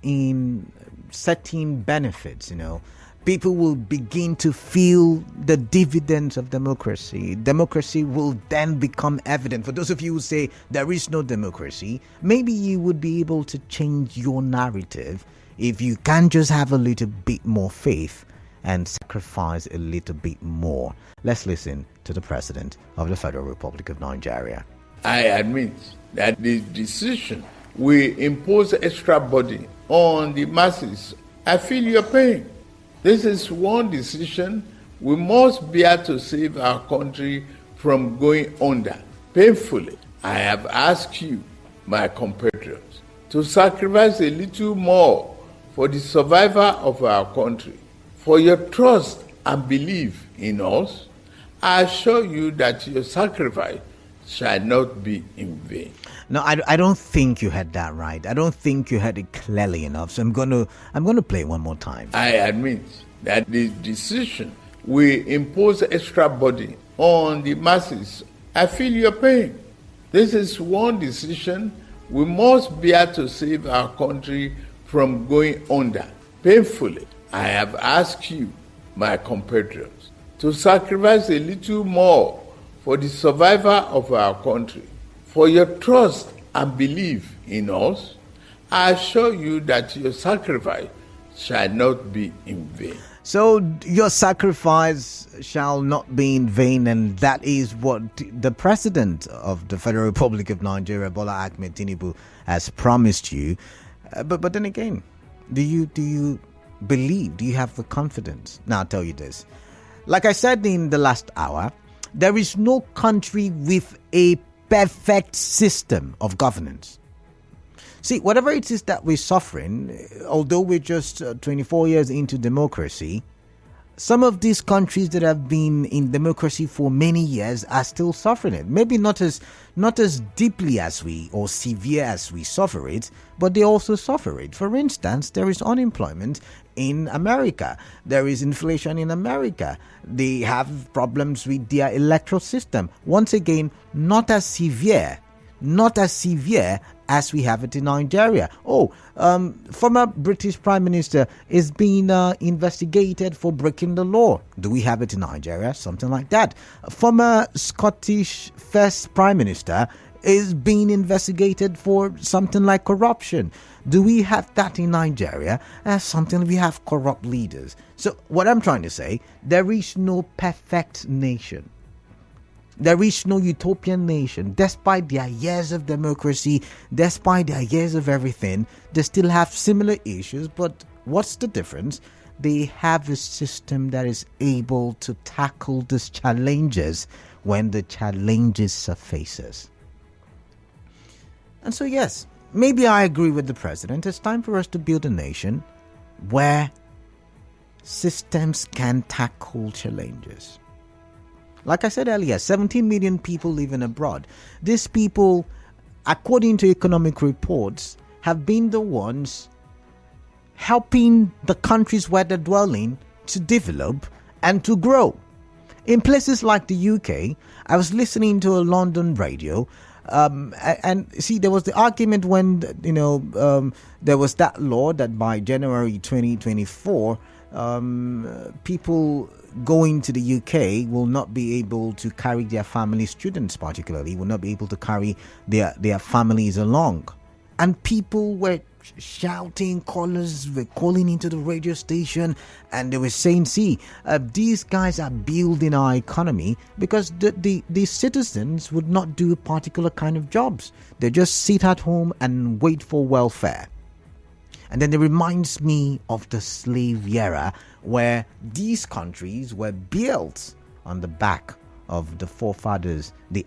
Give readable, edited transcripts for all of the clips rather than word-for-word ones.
in certain benefits, people will begin to feel the dividends of democracy. Democracy will then become evident. For those of you who say there is no democracy, maybe you would be able to change your narrative if you can just have a little bit more faith and sacrifice a little bit more. Let's listen to the President of the Federal Republic of Nigeria. I admit that the decision will impose extra burden on the masses. I feel your pain. This is one decision we must bear to save our country from going under. Painfully, I have asked you, my compatriots, to sacrifice a little more for the survival of our country. For your trust and belief in us, I assure you that your sacrifice shall not be in vain. No, I don't think you had that right. I don't think you had it clearly enough. So I'm going to play it one more time. I admit that the decision will impose extra burden on the masses. I feel your pain. This is one decision we must bear to save our country from going under. Painfully, I have asked you, my compatriots, to sacrifice a little more for the survival of our country. For your trust and belief in us, I assure you that your sacrifice shall not be in vain. So your sacrifice shall not be in vain, and that is what the President of the Federal Republic of Nigeria, Bola Ahmed Tinubu, has promised you. But then again, do you believe? Do you have the confidence? Now I'll tell you this. Like I said in the last hour, there is no country with a perfect system of governance. See, whatever it is that we're suffering, although we're just 24 years into democracy, some of these countries that have been in democracy for many years are still suffering it. Maybe not as deeply as we or severe as we suffer it, but they also suffer it. For instance, there is unemployment in America. There is inflation in America. They have problems with their electoral system. Once again, not as severe as we have it in Nigeria. Former British Prime Minister is being investigated for breaking the law. Do we have it in Nigeria? Something like that. Former Scottish First Prime Minister is being investigated for something like corruption. Do we have that in Nigeria? Something we have corrupt leaders. So what I'm trying to say, there is no perfect nation. There is no utopian nation. Despite their years of democracy, despite their years of everything, they still have similar issues. But what's the difference? They have a system that is able to tackle these challenges when the challenges surfaces. And so yes, maybe I agree with the president. It's time for us to build a nation where systems can tackle challenges. Like I said earlier, 17 million people living abroad. These people, according to economic reports, have been the ones helping the countries where they're dwelling to develop and to grow. In places like the UK, I was listening to a London radio, and see, there was the argument when, there was that law that by January 2024, people going to the UK will not be able to carry their family, students particularly, will not be able to carry their families along. And people were shouting, callers were calling into the radio station, and they were saying, these guys are building our economy, because the citizens would not do a particular kind of jobs. They just sit at home and wait for welfare. And then it reminds me of the slave era, where these countries were built on the back of the forefathers, the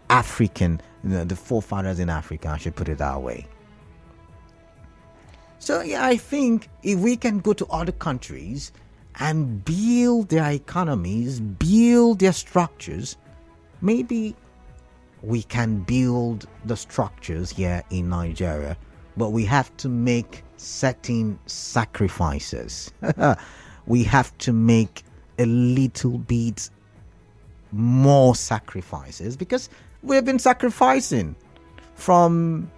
forefathers in Africa, I should put it that way. So yeah, I think if we can go to other countries and build their economies, build their structures, maybe we can build the structures here in Nigeria. But we have to make certain sacrifices. We have to make a little bit more sacrifices, because we have been sacrificing from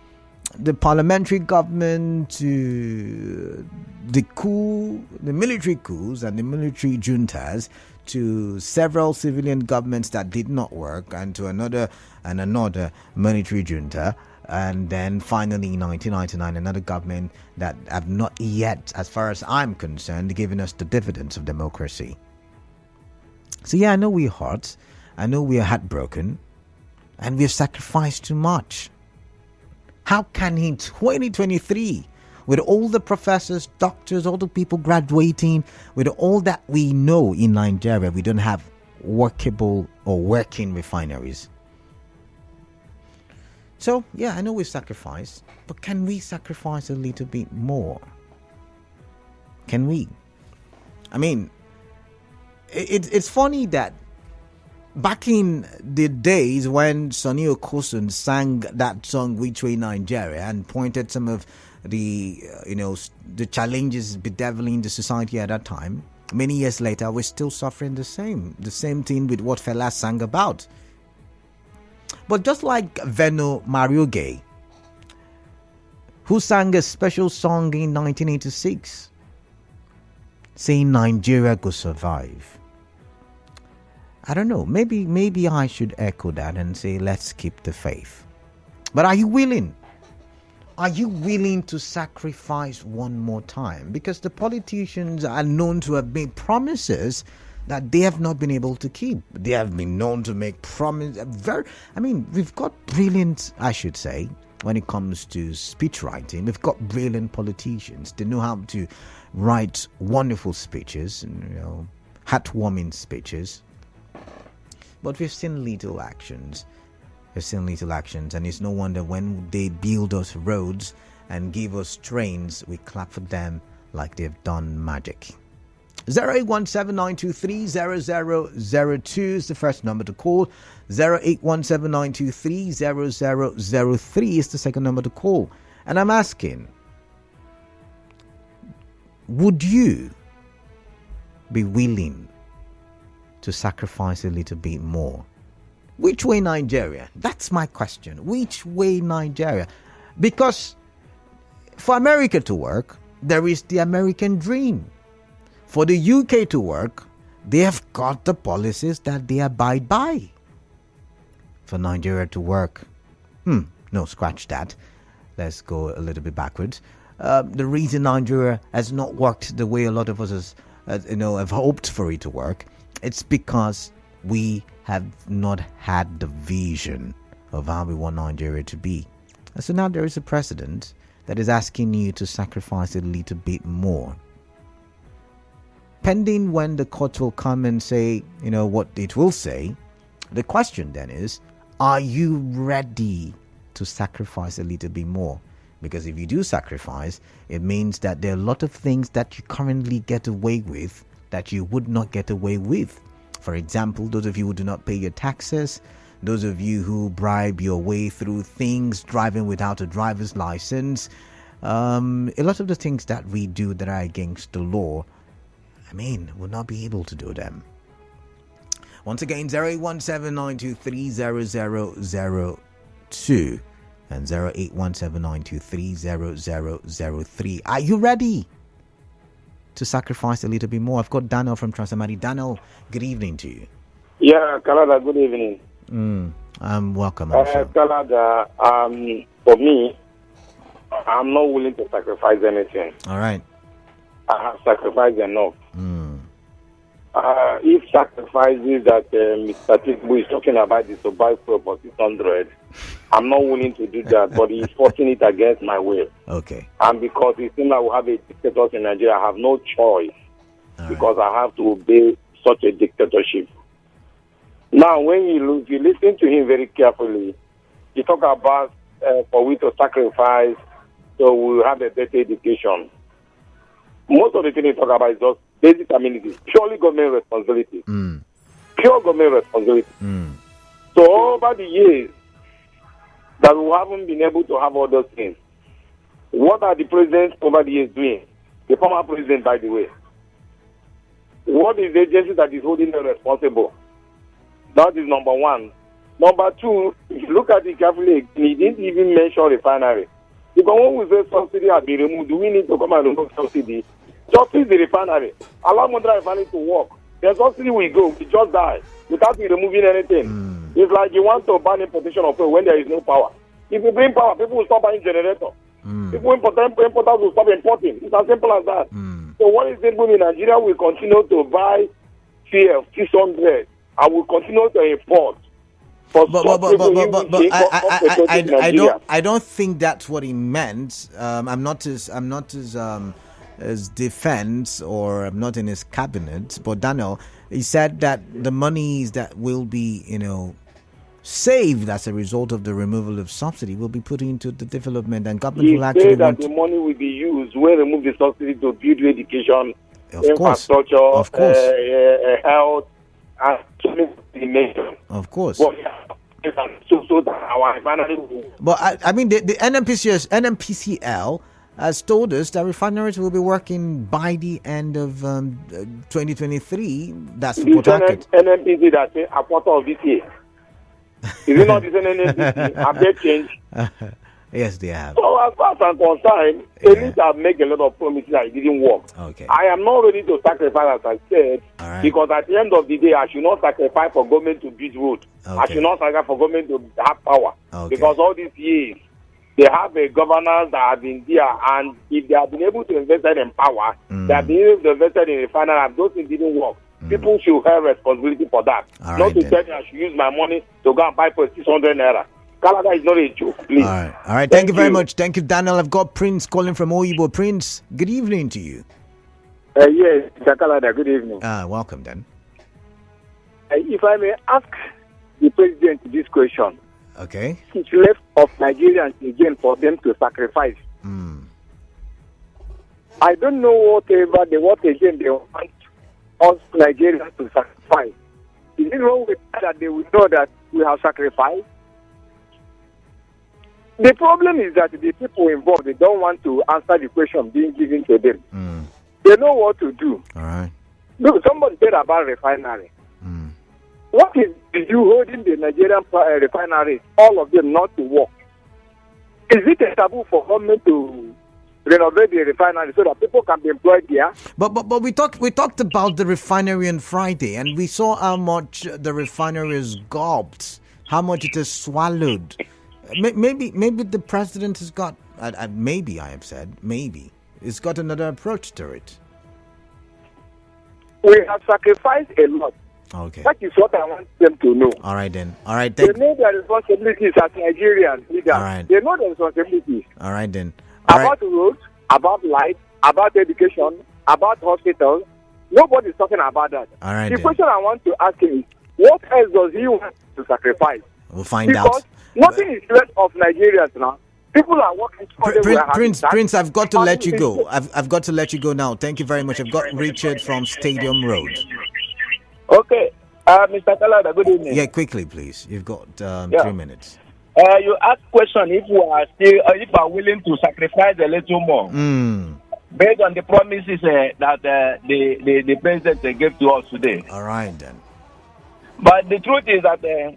the parliamentary government to the coup, the military coups and the military juntas, to several civilian governments that did not work, and to another military junta, and then finally in 1999 another government that have not yet, as far as I'm concerned, given us the dividends of democracy. So yeah, I know we're hurt, I know we are heartbroken, and we've sacrificed too much. How can in 2023, with all the professors, doctors, all the people graduating, with all that we know in Nigeria, we don't have workable or working refineries? So, yeah, I know we've sacrificed, but can we sacrifice a little bit more? Can we? I mean, it's funny that back in the days when Sonny Okosun sang that song "Which Way Nigeria" and pointed some of the the challenges bedeviling the society at that time, many years later we're still suffering the same thing with what Fela sang about. But just like Veno Marioge, who sang a special song in 1986 saying Nigeria go survive, I don't know, maybe I should echo that and say let's keep the faith. But are you willing? Are you willing to sacrifice one more time? Because the politicians are known to have made promises that they have not been able to keep. They have been known to make promises. We've got brilliant, I should say, when it comes to speech writing. We've got brilliant politicians. They know how to write wonderful speeches, and, heartwarming speeches. But we've seen little actions. And it's no wonder when they build us roads and give us trains, we clap for them like they've done magic. 08179230002 is the first number to call. 08179230003 is the second number to call. And I'm asking, would you be willing to sacrifice a little bit more? Which way Nigeria? That's my question. Which way Nigeria? Because for America to work, there is the American dream. For the UK to work, they have got the policies that they abide by. For Nigeria to work, no, scratch that. Let's go a little bit backwards. The reason Nigeria has not worked the way a lot of us have hoped for it to work, it's because we have not had the vision of how we want Nigeria to be. And so now there is a president that is asking you to sacrifice a little bit more. Pending when the court will come and say, what it will say, the question then is, are you ready to sacrifice a little bit more? Because if you do sacrifice, it means that there are a lot of things that you currently get away with that you would not get away with. For example, those of you who do not pay your taxes, those of you who bribe your way through things, driving without a driver's license, a lot of the things that we do that are against the law, we'll not be able to do them. Once again, 08179230002 and 08179230003. Are you ready to sacrifice a little bit more? I've got Daniel from Transamadi. Daniel, good evening to you. Yeah, Canada, good evening. Welcome. Canada, for me, I'm not willing to sacrifice anything. All right. I have sacrificed enough. If sacrifices that Mr. Tinubu is talking about is to buy fuel for 600, I'm not willing to do that, but he's forcing it against my will. Okay. And because he thinks I will have a dictator in Nigeria, I have no choice because I have to obey such a dictatorship. Now, when you listen to him very carefully, he talk about for we to sacrifice so we will have a better education. Most of the things he talk about is just basic amenities, purely government responsibility. Pure government responsibility. So over the years that we haven't been able to have all those things, what are the presidents over the years doing? The former president, by the way. What is the agency that is holding them responsible? That is number one. Number two, if you look at it carefully, he didn't even mention refinery. Because when we say subsidy has been removed, do we need to come and remove subsidy? Just fix the refinery. Allow Mundra refinery to work. The subsidy will go. We just die without removing anything. It's like you want to ban importation of oil when there is no power. If you bring power, people will stop buying generator. People importers will stop importing. It's as simple as that. So what is it in Nigeria? We continue to buy fuel 600 and we continue to import. I don't think that's what he meant. I'm not his defense, or I'm not in his cabinet. But Daniel, he said that the monies that will be, saved as a result of the removal of subsidy will be put into the development, and government will actually say that the money will be used when remove the subsidy to build education, infrastructure, of course, health, and the nation. Of course. So that our refinery will... But I mean, the NMPCL has told us that refineries will be working by the end of 2023. That's for Port Harcourt. NMPC that say a quarter of this year. Is it not the same NMPC? Have they changed? Yes, they have. So as far as I'm concerned, they need to make a lot of promises that it didn't work. Okay. I am not ready to sacrifice, as I said, because at the end of the day, I should not sacrifice for government to build road. Okay. I should not sacrifice for government to have power. Okay. Because all these years, they have a governance that have been there, and if they have been able to invest in power, they have been able to invest in refinery, and those things didn't work. People should have responsibility for that. Not to tell me I should use my money to go and buy for 600 naira. Canada is not a joke, please. All right. Thank you very much. Thank you, Daniel. I've got Prince calling from Oyibo. Prince, good evening to you. Yes, Canada, good evening. Welcome, then. If I may ask the president this question. Okay. It's left of Nigerians again for them to sacrifice. I don't know what again they want us Nigerians to sacrifice. Is it wrong with that they will know that we have sacrificed? The problem is that the people involved, they don't want to answer the question being given to them. They know what to do. All right. Look, somebody said about refinery. What is you holding the Nigerian refineries, all of them not to work? Is it a taboo for government to renovate the refinery so that people can be employed here? But we talked about the refinery on Friday, and we saw how much the refinery is gulped, how much it is swallowed. Maybe the president has got, maybe I have said, maybe, it's got another approach to it. We have sacrificed a lot. Okay. That is what I want them to know. All right, then. All right. They know their responsibilities as Nigerian leaders. All right. They know their responsibilities. All right, then. About roads, about light, about education, about hospitals. Nobody's talking about that. All right, the then. question I want to ask him is, what else does he want to sacrifice? We'll find out. Because nothing is left of Nigerians now. People are working. Prince, I've got to let you go. I've got to let you go now. Thank you very much. I've got Richard from Stadium Road. Okay. Mr. Kalada, good evening. Yeah, quickly, please. You've got 3 minutes. You asked question if we are still, if we are willing to sacrifice a little more, based on the promises that the president gave to us today. All right, then. But the truth is that this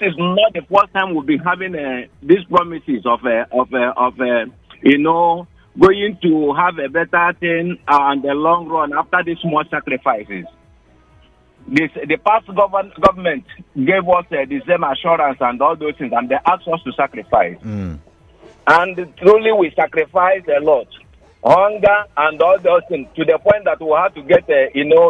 is not the first time we'll be having these promises of going to have a better thing in the long run after these small sacrifices. The past government gave us the same assurance and all those things, and they asked us to sacrifice. And truly we sacrificed a lot. Hunger and all those things, to the point that we had to get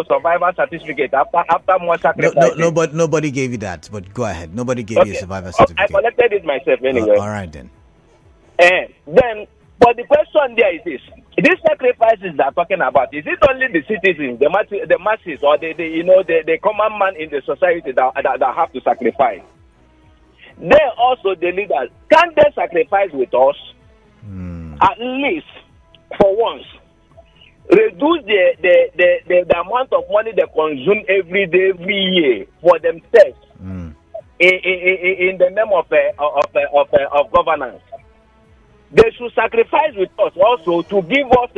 survivor certificate after more sacrifice. Nobody gave you that, but go ahead. Nobody gave you a survivor certificate. I collected it myself anyway. All right, then. But the question there is this: these sacrifices they are talking about, is it only the citizens, the masses, or the common man in the society that have to sacrifice? They also, the leaders, can they sacrifice with us? At least, for once, reduce the amount of money they consume every day, every year for themselves in the name of governance. They should sacrifice with us also to give us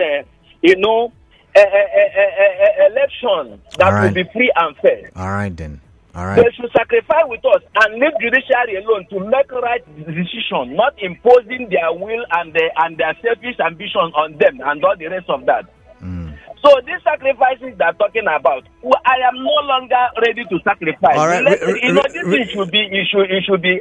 election that will be free and fair. All right, then. All right. They should sacrifice with us and leave judiciary alone to make right decision, not imposing their will and their selfish ambition on them and all the rest of that. So these sacrifices they're talking about, I am no longer ready to sacrifice. All right. This thing should be,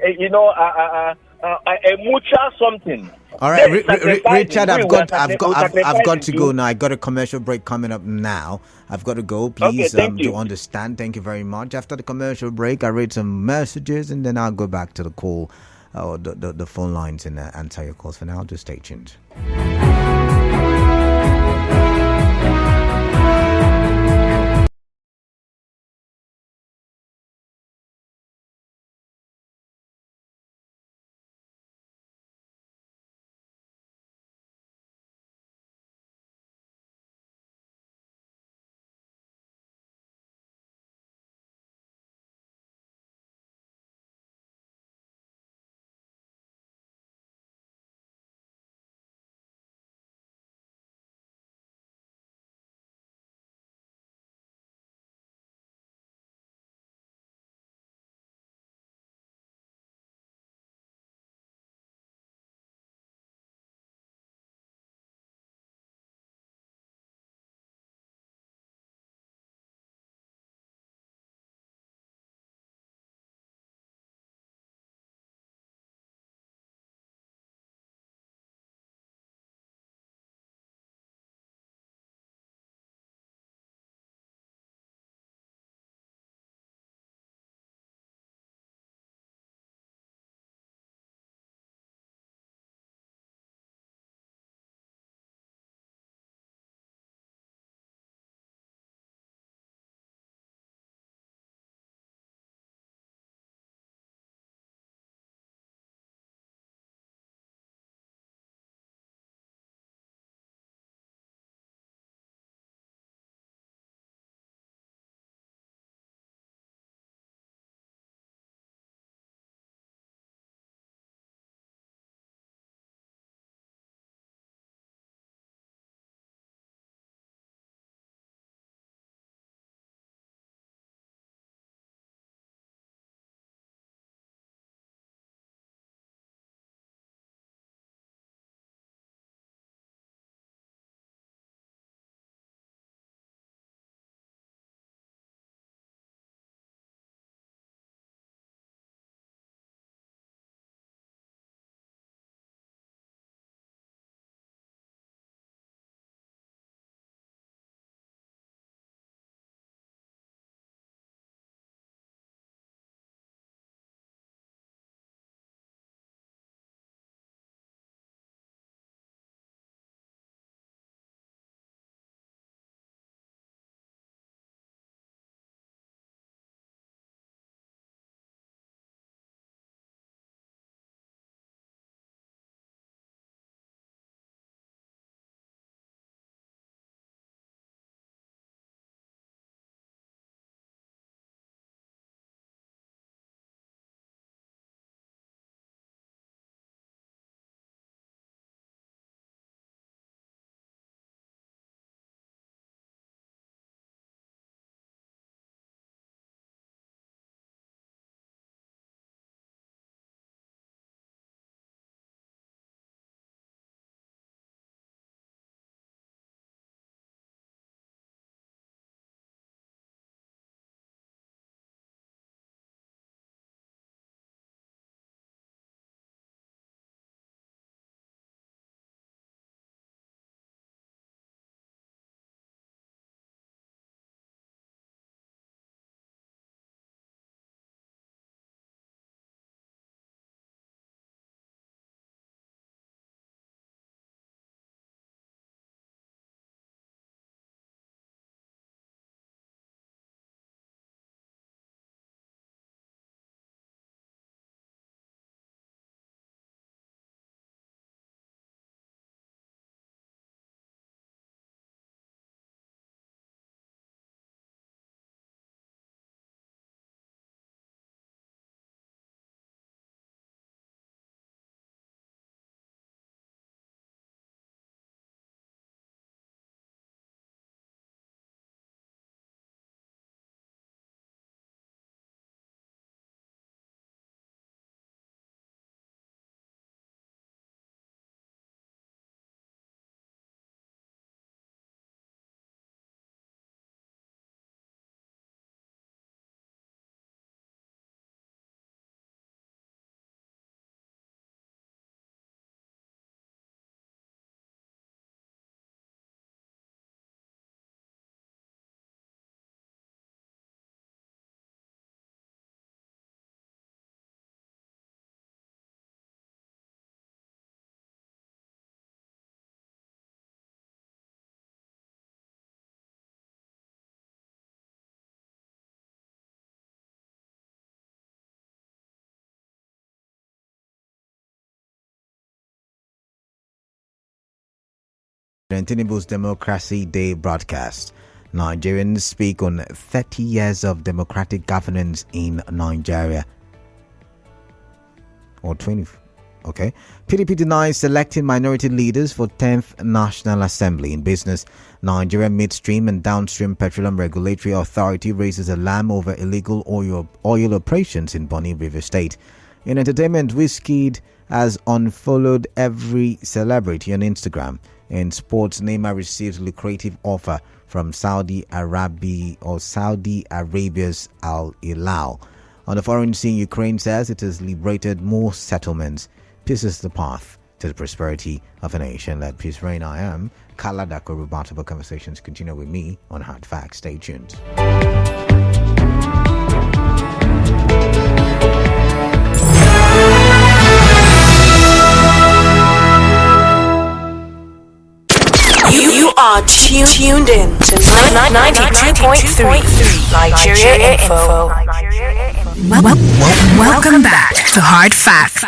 a mutual something. All right, Richard, I've got to go now. I got a commercial break coming up now. I've got to go. Please do understand. Thank you very much. After the commercial break, I read some messages and then I'll go back to the call or the phone lines and answer your calls. For now, just stay tuned. Tinubu's Democracy Day broadcast. Nigerians speak on 30 years of democratic governance in Nigeria. Or 20. Okay. PDP denies selecting minority leaders for 10th National Assembly. In business, Nigeria Midstream and Downstream Petroleum Regulatory Authority raises alarm over illegal oil operations in Bonny River State. In entertainment, Wizkid has unfollowed every celebrity on Instagram. In sports, Neymar receives lucrative offer from Saudi Arabia's Al Hilal. On the foreign scene, Ukraine says it has liberated more settlements. Peace is the path to the prosperity of a nation. Let peace reign. I am Kala Dako. Rebuttable conversations continue with me on Hard Facts. Stay tuned. You are tuned in to 92.3 Nigeria Info. Welcome back to Hard Facts.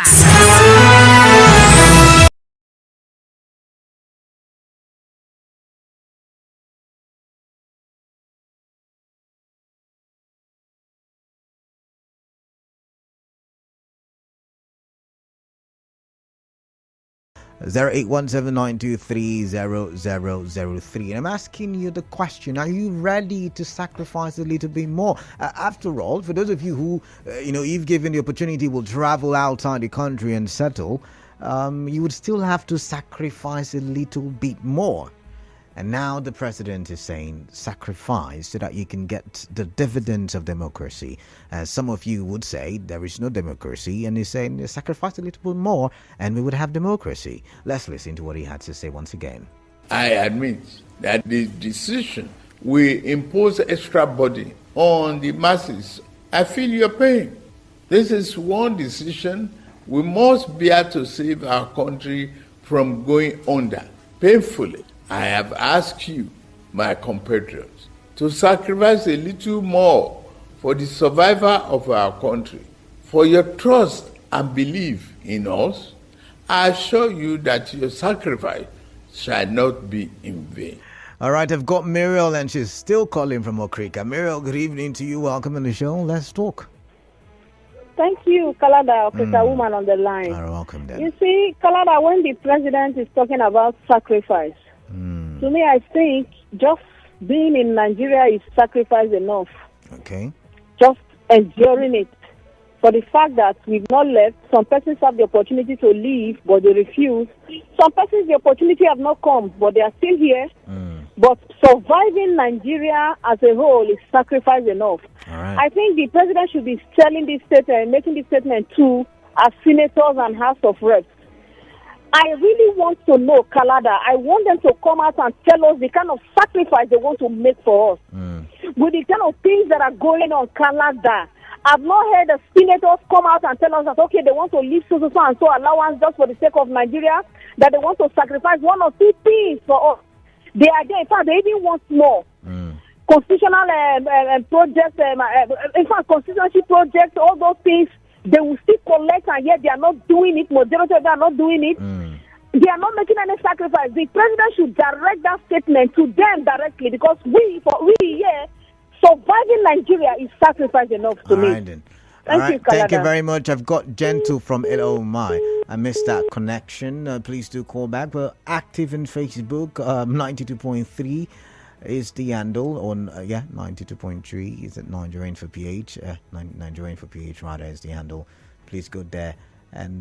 0817923003. And I'm asking you the question, are you ready to sacrifice a little bit more? After all, for those of you who, if given the opportunity, will travel outside the country and settle, you would still have to sacrifice a little bit more. And now the president is saying sacrifice so that you can get the dividends of democracy. Some of you would say there is no democracy, and he's saying sacrifice a little bit more and we would have democracy. Let's listen to what he had to say once again. I admit that the decision will impose extra burden on the masses. I feel your pain. This is one decision we must bear to save our country from going under painfully. I have asked you, my compatriots, to sacrifice a little more for the survival of our country. For your trust and belief in us, I assure you that your sacrifice shall not be in vain. All right, I've got Muriel, and she's still calling from Okrika. Muriel, good evening to you. Welcome on the show. Let's talk. Thank you, Kalada, Okrika woman on the line. All right, welcome then. You see, Kalada, when the president is talking about sacrifice, to me, I think just being in Nigeria is sacrifice enough. Okay. Just enduring it. For the fact that we've not left, some persons have the opportunity to leave, but they refuse. Some persons, the opportunity have not come, but they are still here. But surviving Nigeria as a whole is sacrifice enough. All right. I think the president should be telling this statement, making this statement too, as senators and House of Reps. I really want to know, Kalada. I want them to come out and tell us the kind of sacrifice they want to make for us. With the kind of things that are going on, Kalada. I've not heard the senators come out and tell us that, okay, they want to leave so and so allowance just for the sake of Nigeria, that they want to sacrifice one or two things for us. They are there. In fact, they even want more. Constitutional projects, in fact, constituency projects, all those things, they will still collect, and yet they are not doing it. Majority of them are not doing it. They are not making any sacrifice. The president should direct that statement to them directly, because we here, surviving Nigeria is sacrifice enough to me. Then. Thank you very much. I've got Gentle from LOMI. I missed that connection. Please do call back. We're active in Facebook. 92.3 is the handle on 92.3 is at Nigerian for PH. Nigerian for PH rather is the handle. Please go there and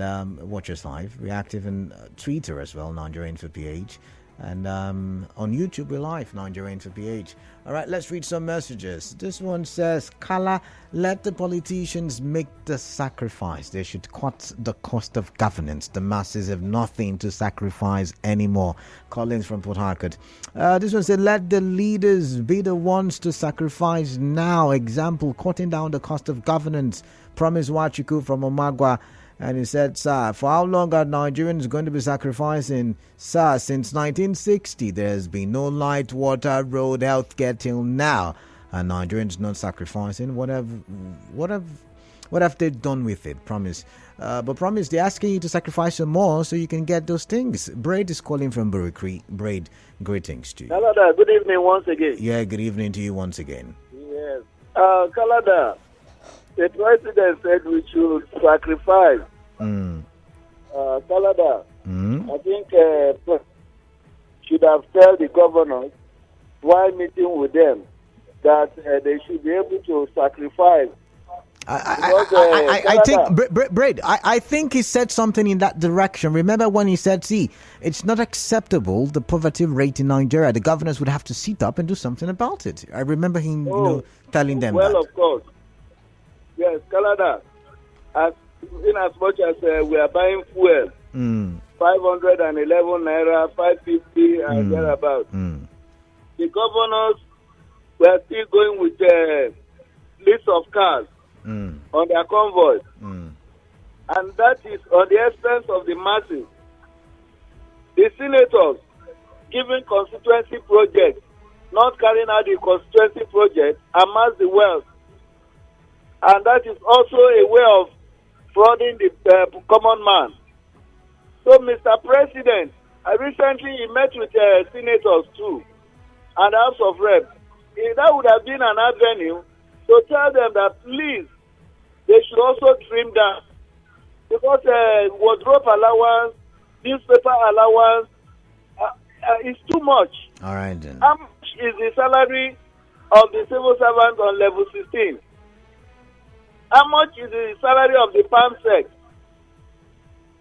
watch us live. We're active in Twitter as well, Nigerian for PH. And on YouTube, we're live, Nigerian for PH. All right, let's read some messages. This one says, Kala, let the politicians make the sacrifice. They should cut the cost of governance. The masses have nothing to sacrifice anymore. Collins from Port Harcourt. This one said, let the leaders be the ones to sacrifice now. Example, cutting down the cost of governance. Promise Wachiku from Omagwa. And he said, sir, for how long are Nigerians going to be sacrificing? Sir, since 1960, there's been no light, water, road, healthcare till now. And Nigerians not sacrificing. What have What have they done with it? Promise. But promise, they're asking you to sacrifice some more so you can get those things. Braid is calling from Burikri. Braid, greetings to you. Kalada, good evening once again. Yeah, good evening to you once again. Yes. Kalada, the president said we should sacrifice. Kalada, I think should have told the governors while meeting with them that they should be able to sacrifice. I think, Braid, I think he said something in that direction. Remember when he said, see, it's not acceptable, the poverty rate in Nigeria. The governors would have to sit up and do something about it. I remember him telling them that. Well, of course. Yes, Canada, in as much as we are buying fuel, 511 naira, 550 and thereabouts. The governors were still going with a list of cars on their convoys. And that is on the expense of the masses. The senators giving constituency projects, not carrying out the constituency project, amass the wealth. And that is also a way of frauding the common man. So, Mr. President, recently he met with senators too, and House of Reps. That would have been an avenue to tell them that please, they should also trim down. Because wardrobe allowance, newspaper allowance is too much. All right, then. How much is the salary of the civil servant on level 16? How much is the salary of the palm sec?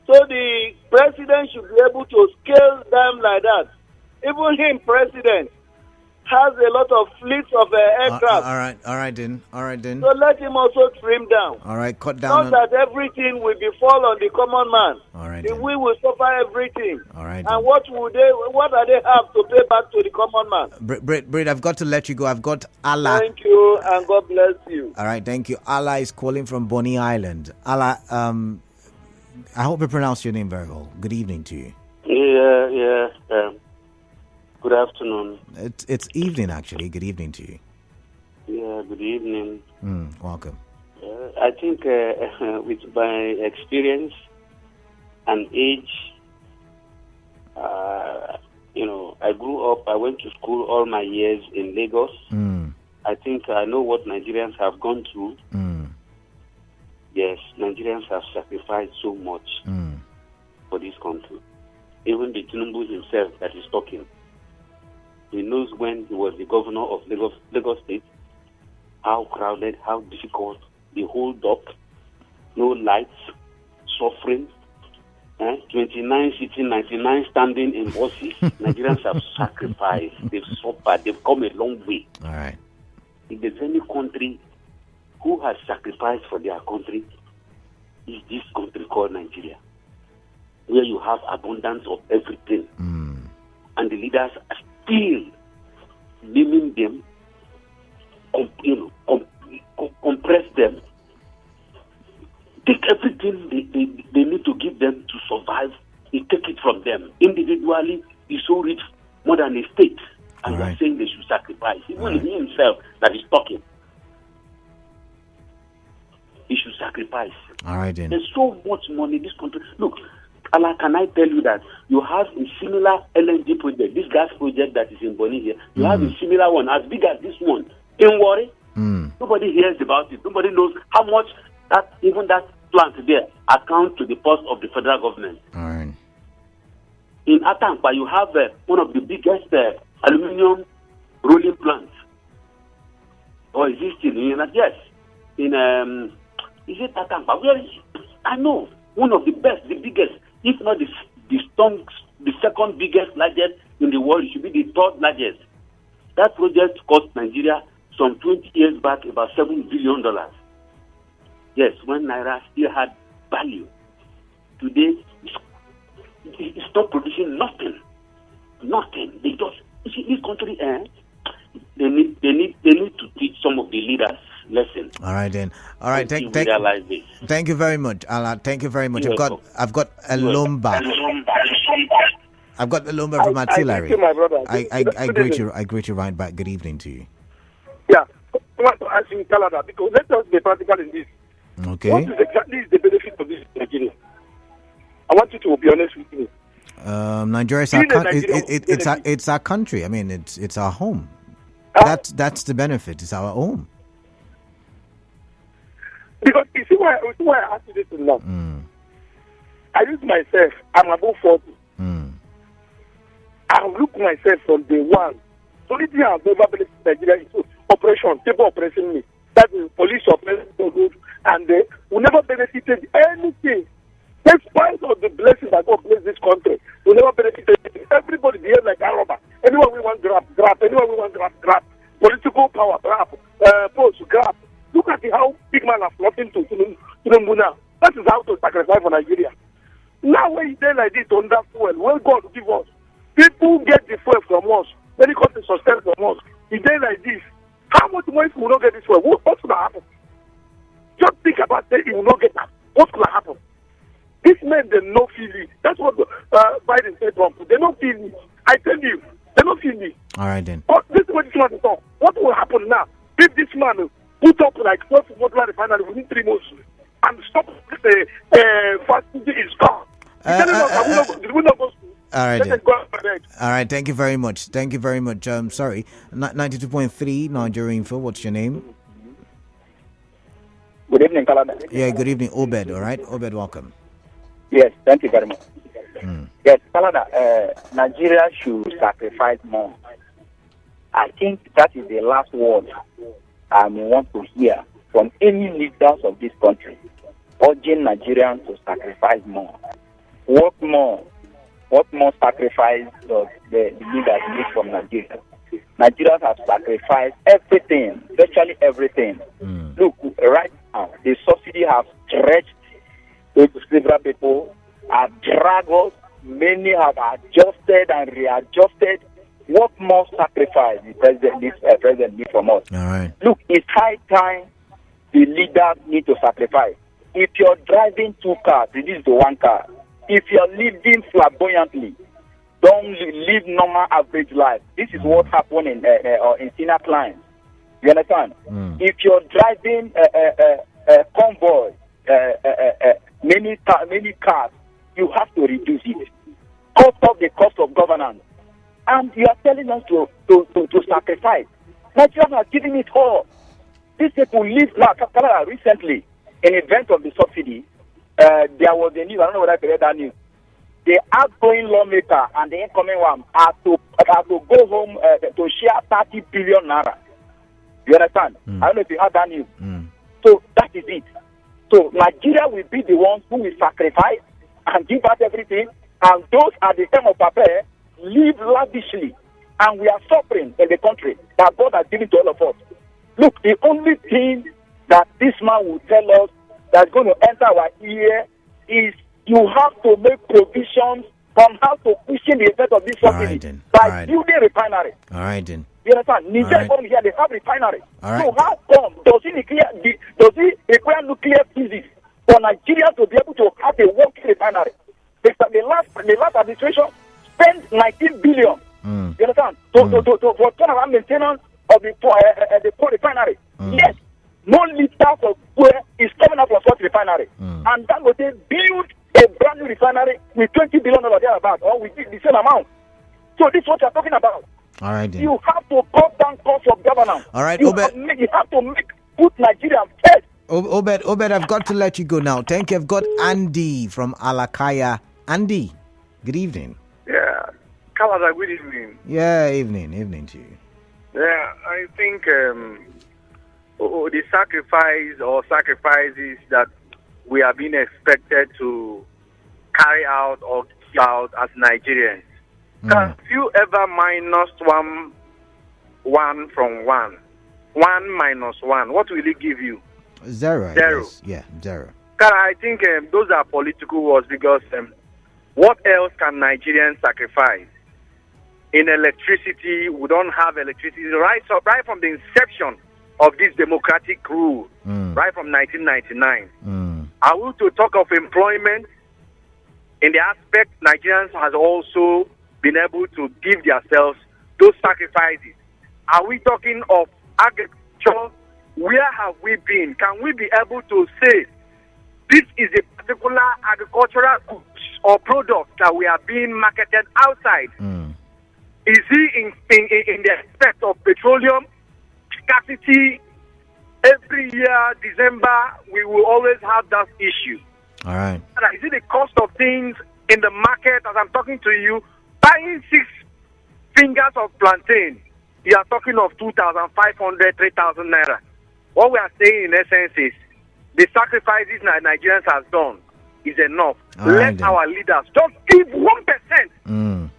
So the president should be able to scale them like that. Even him, president, has a lot of fleets of aircraft. All right then. So let him also trim down. All right, cut down. Not that everything will be fall on the common man. All right. We will suffer everything. All right. And what are they have to pay back to the common man? Braid, I've got to let you go. I've got Allah. Thank you, and God bless you. All right, thank you. Allah is calling from Bonny Island. Allah, I hope I pronounced your name very well. Good evening to you. Yeah. Good afternoon. It's evening, actually. Good evening to you. Yeah, good evening. Welcome. I think with my experience and age, I grew up, I went to school all my years in Lagos. I think I know what Nigerians have gone through. Yes, Nigerians have sacrificed so much for this country. Even the Tinubu himself that is talking, he knows when he was the governor of Lagos State, how crowded, how difficult, the whole dock, no lights, suffering, 29 sitting, 99 standing in buses. Nigerians have sacrificed, they've suffered, they've come a long way. All right. If there's any country who has sacrificed for their country, is this country called Nigeria, where you have abundance of everything. And the leaders are still naming them, compress them, take everything they need to give them to survive, they take it from them. Individually, he's so rich, more than a state, and they're saying they should sacrifice. Even he himself that is talking, he should sacrifice. All right, then. There's so much money in this country. Look, Allah, can I tell you that you have a similar LNG project, this gas project that is in Bonny here, you have a similar one, as big as this one, in Warri. Nobody hears about it. Nobody knows how much that plant there accounts to the cost of the federal government. All right. In Atankwa, you have one of the biggest aluminium rolling plants. Or is it still in yes. In is it Atankwa? Where is it? I know. One of the best, the biggest, if not the second biggest, largest in the world. It should be the third largest. That project cost Nigeria some 20 years back about $7 billion. Yes, when Naira still had value. Today, it's not producing nothing. Nothing. They just, you see, this country, they need to teach some of the leaders lesson. All right, then. All right, thank you very much, Allah. Thank you very much. I've got a lumber. I've got the lumber from artillery. I greet you right back. Good evening to you. Yeah, I want to ask you, Canada, because let us be practical in this. Okay. What is exactly the benefit of this in Nigeria? I want you to be honest with me. Nigeria is it's our country. I mean, it's our home. That's the benefit. It's our home. Because you see why I ask you this now. I use myself. I'm above 40. I look myself from day one. The only thing I've ever been in Nigeria is operation, people oppressing me. That is police oppressing, and we never benefited anything. Despite of the blessings that God bless this country, we never benefited anything. Everybody behave like a robber. Anyone we want grab. Anyone we want grab. Political power, grab. Post, grab. Look at how big man are floating to Tinubu now. That is how to sacrifice for Nigeria. Now when you say like this on that fuel, well, God give us. People get the fuel from us. Many countries sustain from us. If they like this, how much more if we will not get this fuel? What's going to happen? Just think about it. It will not get that. What's going to happen? These men, they don't feel it. That's what Biden said, Trump. They don't feel it. I tell you, they don't feel it. All right, then. Oh, this is what this man is on. What will happen now? If this man put up like 12 modular refinery within 3 months and stop the fast food is gone. We not go to. All right, then. All right, thank you very much. Thank you very much. Sorry, 92.3 Nigeria Info. What's your name? Good evening, Kalada. Yeah, good evening, Obed. All right, Obed, welcome. Yes, thank you very much. Yes, Kalada, Nigeria should sacrifice more. I think that is the last word I want to hear from any leaders of this country, urging Nigerians to sacrifice more. What more sacrifice does the leaders need from Nigeria? Nigerians have sacrificed everything, virtually everything. Look, right now, the subsidy has stretched several people, have dragged us, many have adjusted and readjusted. What more sacrifice the president needs from us? All right. Look, it's high time the leaders need to sacrifice. If you're driving 2 cars, reduce to 1 car. If you're living flamboyantly, don't live normal average life. This is what happened in senior clients. You understand? If you're driving a convoy, many cars, you have to reduce it. Cut off the cost of governance. And you are telling us to sacrifice. Nigerians are giving it all. These people live now. Recently, in event of the subsidy, there was a news. I don't know whether I read that news. The outgoing lawmaker and the incoming one are to go home to share 30 billion naira. You understand? I don't know if you heard that news. So that is it. So Nigeria will be the ones who will sacrifice and give us everything, and those at the time of prepare live lavishly, and we are suffering in the country that God has given to all of us. Look, the only thing that this man will tell us that's going to enter our ear is you have to make provisions on how to cushion the effect of this subsidy by building refinery. All right, then. You understand? Niger here, they have refinery. All right. So how come does it require nuclear physics for Nigeria to be able to have a working refinery? The last administration spent 19 billion. You understand? For turnaround maintenance of the port refinery. Yes, no liters of fuel is coming out from such refinery, and that would build a brand new refinery with $20 billion thereabout, or with the same amount. So this is what you're talking about. All right, then. You have to cut down cost of governance. All right, you Obed. Have to put Nigeria first. Obed, I've got to let you go now. Thank you. I've got Andy from Alakaya. Andy, good evening. Yeah, Kalada, good evening. Yeah, evening to you. Yeah, I think the sacrifices that we are being expected to carry out or give out as Nigerians. Have you ever minus one from one? 1 minus 1, what will it give you? Zero. Zero. Yeah, zero. I think those are political words because what else can Nigerians sacrifice? In electricity, we don't have electricity. Right from the inception of this democratic rule, right from 1999. Are we to talk of employment? In the aspect, Nigerians has also been able to give themselves those sacrifices. Are we talking of agriculture? Where have we been? Can we be able to say this is a particular agricultural goods or product that we are being marketed outside? Is it in the aspect of petroleum scarcity? Every year, December, we will always have that issue. All right. Is it the cost of things in the market? As I'm talking to you, buying 6 fingers of plantain, you are talking of 2,500, 3,000 naira. What we are saying in essence is the sacrifices that Nigerians have done is enough. Let our leaders just give 1%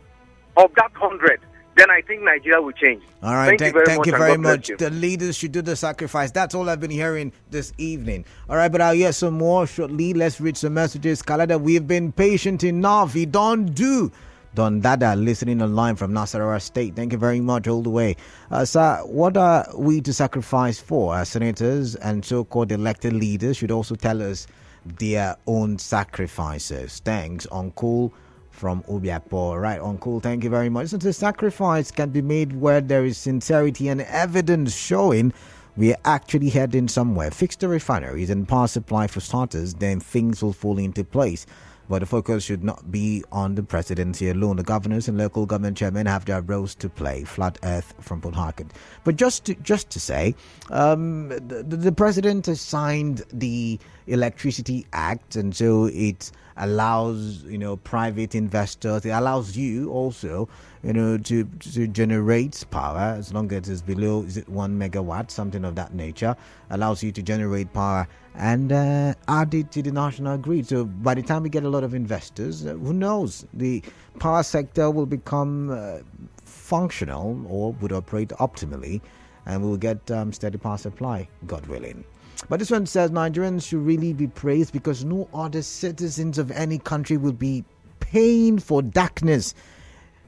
of that 100. Then I think Nigeria will change. All right, thank you very much. You. The leaders should do the sacrifice. That's all I've been hearing this evening. All right, but I'll hear some more shortly. Let's read some messages. Kalada, we've been patient enough. We don't do. Don Dada listening online from Nasarawa State. Thank you very much all the way. Sir, what are we to sacrifice for? Our senators and so-called elected leaders should also tell us their own sacrifices. Thanks, Uncle from Obiapo. Right, Uncle, thank you very much. Since the sacrifice can be made where there is sincerity and evidence showing we are actually heading somewhere. Fix the refineries and power supply for starters, then things will fall into place. But the focus should not be on the presidency alone. The governors and local government chairmen have their roles to play. Flat Earth from Port Harcourt. But just to say, the president has signed the Electricity Act, and so it allows private investors. It allows you also to generate power as long as it is below 1 megawatt, something of that nature. Allows you to generate power and add it to the national grid. So by the time we get a lot of investors, who knows, the power sector will become functional or would operate optimally, and we'll get steady power supply, God willing. But this one says Nigerians should really be praised because no other citizens of any country will be paying for darkness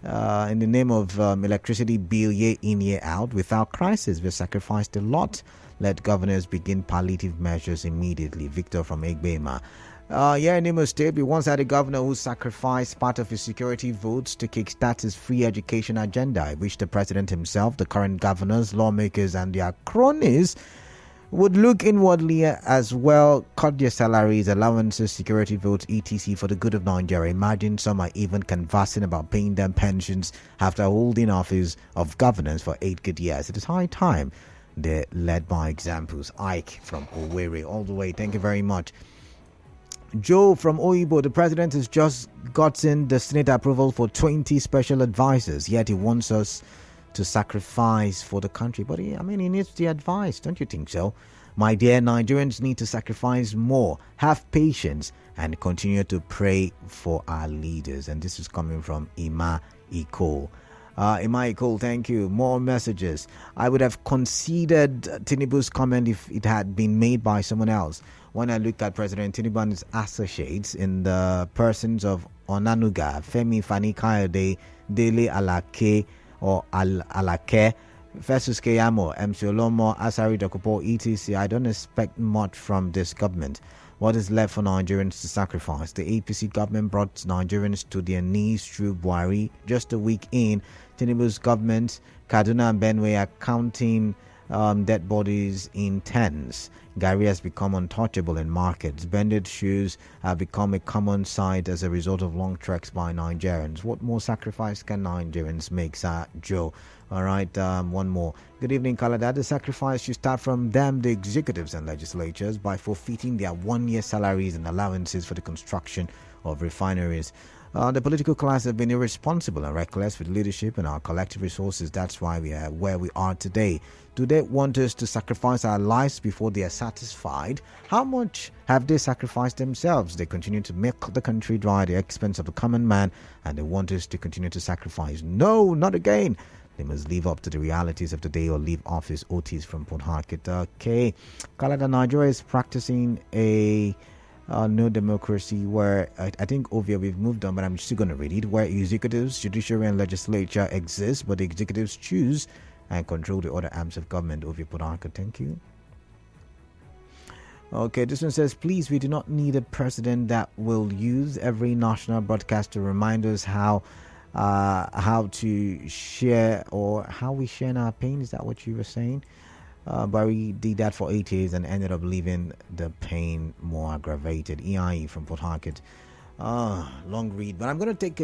in the name of electricity bill year in, year out without crisis. We sacrificed a lot. Let governors begin palliative measures immediately. Victor from Egbema. In Imo State, we once had a governor who sacrificed part of his security votes to kickstart his free education agenda. I wish the president himself, the current governors, lawmakers, and their cronies would look inwardly as well, cut their salaries, allowances, security votes, etc. for the good of Nigeria. Imagine some are even conversing about paying them pensions after holding office of governance for 8 good years. It is high time they led by examples. Ike from Owerri, all the way. Thank you very much. Joe from Oibo, the president has just gotten the Senate approval for 20 special advisors, yet he wants us to sacrifice for the country. But he needs the advice, don't you think so? My dear, Nigerians need to sacrifice more, have patience, and continue to pray for our leaders. And this is coming from Ima Iko. Ima Iko, thank you. More messages. I would have considered Tinubu's comment if it had been made by someone else. When I look at President Tinubu and his associates in the persons of Onanuga, Femi Fani-Kayode, Dele Alake, or Alake, Festus Keyamo, MC Olomo, Asari Dokupo, etc. I don't expect much from this government. What is left for Nigerians to sacrifice? The APC government brought Nigerians to their knees through Buhari. Just a week in, Tinubu's government, Kaduna and Benue are counting dead bodies in tens. Gary has become untouchable in markets. Bended shoes have become a common sight as a result of long treks by Nigerians. What more sacrifice can Nigerians make, Sir Joe? All right, one more. Good evening, Kalada. The sacrifice should start from them, the executives and legislatures, by forfeiting their 1 year salaries and allowances for the construction of refineries. The political class have been irresponsible and reckless with leadership and our collective resources. That's why we are where we are today. Do they want us to sacrifice our lives before they are satisfied? How much have they sacrificed themselves? They continue to milk the country dry at the expense of the common man, and they want us to continue to sacrifice. No, not again. They must live up to the realities of the day or leave office. Otis from Port Harcourt. Okay. Canada, Nigeria is practicing a no democracy where I think Ovia we've moved on, but I'm still going to read it, where executives, judiciary and legislature exist, but the executives choose and control the other arms of government. Ovia Port Harcourt, thank you. Okay, this one says, please, we do not need a president that will use every national broadcast to remind us how to share or how we share in our pain. Is that what you were saying? But we did that for 8 years and ended up leaving the pain more aggravated. EIE from Port Harcourt. Long read, but I'm going to take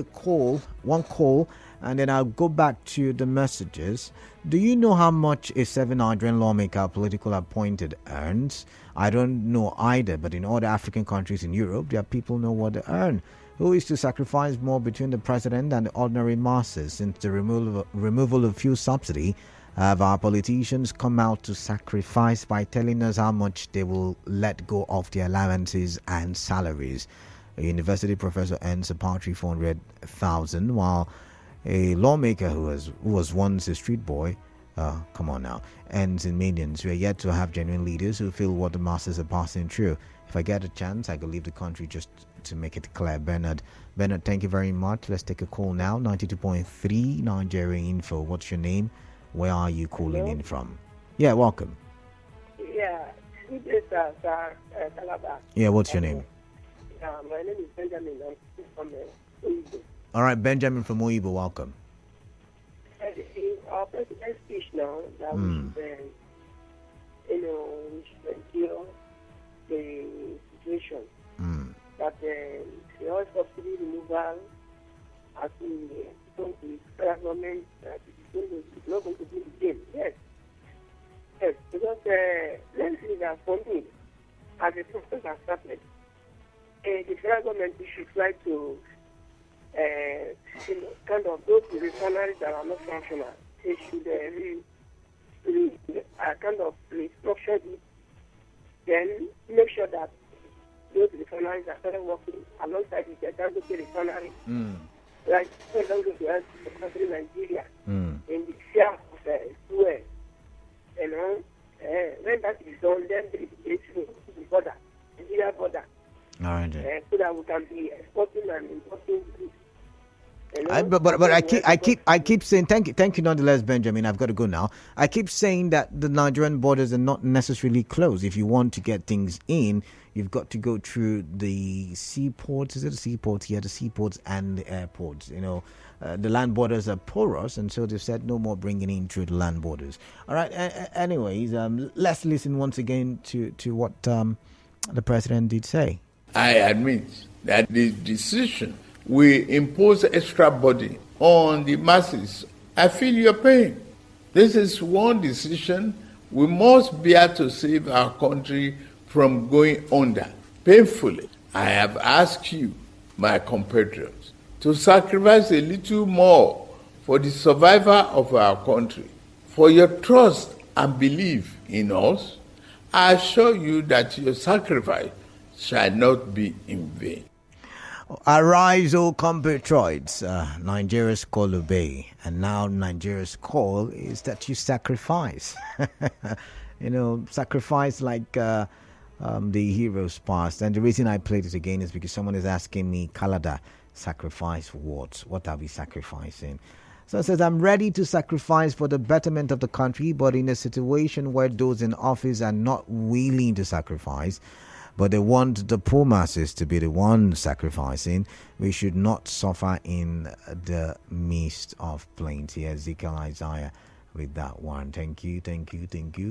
one call, and then I'll go back to the messages. Do you know how much a 7 Nigerian lawmaker, political appointed, earns? I don't know either, but in other African countries in Europe, their people know what they earn. Who is to sacrifice more between the president and the ordinary masses? Since the removal of fuel subsidy, have our politicians come out to sacrifice by telling us how much they will let go of their allowances and salaries? A university professor earns a paltry 400,000, while a lawmaker who was once a street boy, come on now, earns in millions. We are yet to have genuine leaders who feel what the masses are passing through. If I get a chance, I could leave the country just to make it clear. Bernard, thank you very much. Let's take a call now. 92.3 Nigeria Info. What's your name? Where are you calling in from? Yeah, welcome. Yeah, it is Calabar. Yeah, what's your name? My name is Benjamin. I'm from Oyibo. All right, Benjamin from Oyibo, welcome. In our president's speech now, that we should endure the situation. That the oil subsidy removal has been going to the federal government, that it's not going to be the same. Yes, because let's see that for me, as the process has started, the federal government should try to, kind of those refineries that are not functional, they should kind of restructure it, then make sure that those refineries are started working alongside with the Dangote refinery. Like, for example, to help the country Nigeria in the share of fuel. When that is done, then they should the border, Nigeria border. All right. So that we can be exporting and importing goods. But I keep saying thank you nonetheless, Benjamin. I've got to go now. I keep saying that the Nigerian borders are not necessarily closed. If you want to get things in, you've got to go through the seaports. Is it the seaports? Yeah, the seaports and the airports. The land borders are porous, and so they've said no more bringing in through the land borders. All right. Anyways, let's listen once again to what the president did say. I admit that the decision will impose extra burden on the masses. I feel your pain. This is one decision we must bear to save our country from going under. Painfully, I have asked you, my compatriots, to sacrifice a little more for the survival of our country. For your trust and belief in us, I assure you that your sacrifice shall not be in vain. Arise, O compatriots. Nigeria's call obey. And now Nigeria's call is that you sacrifice. Sacrifice like the heroes past. And the reason I played it again is because someone is asking me, Kalada, sacrifice what? What are we sacrificing? So it says, I'm ready to sacrifice for the betterment of the country, but in a situation where those in office are not willing to sacrifice, but they want the poor masses to be the ones sacrificing, we should not suffer in the midst of plenty. Ezekiel Isaiah with that one. Thank you.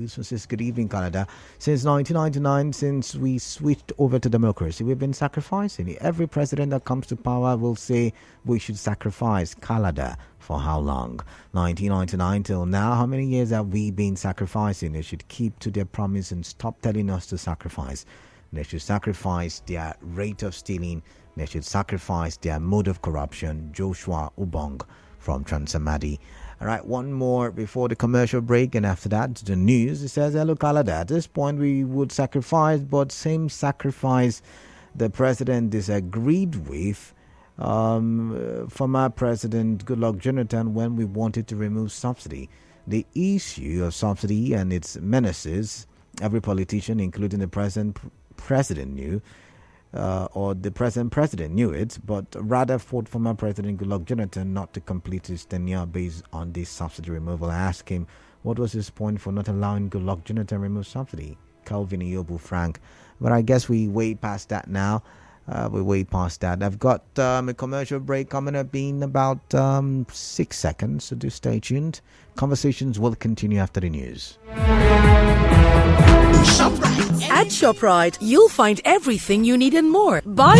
So says, good evening, Canada. Since 1999, since we switched over to democracy, we've been sacrificing. Every president that comes to power will say we should sacrifice. Canada, for how long? 1999 till now, how many years have we been sacrificing? They should keep to their promise and stop telling us to sacrifice. They should sacrifice their rate of stealing. They should sacrifice their mode of corruption. Joshua Ubong from Transamadi. All right, one more before the commercial break, and after that, the news. It says, hello, Canada. At this point, we would sacrifice, but same sacrifice the president disagreed with former President Goodluck Jonathan when we wanted to remove subsidy. The issue of subsidy and its menaces, every politician, including the president knew, or the present president knew it, but rather fought former President Goodluck Jonathan not to complete his tenure based on this subsidy removal. I asked him what was his point for not allowing Goodluck Jonathan remove subsidy. Calvin Iyobu Frank. But I guess we way past that now. We're way past that. I've got a commercial break coming up in about 6 seconds, so do stay tuned. Conversations will continue after the news. At ShopRite, you'll find everything you need and more. Buy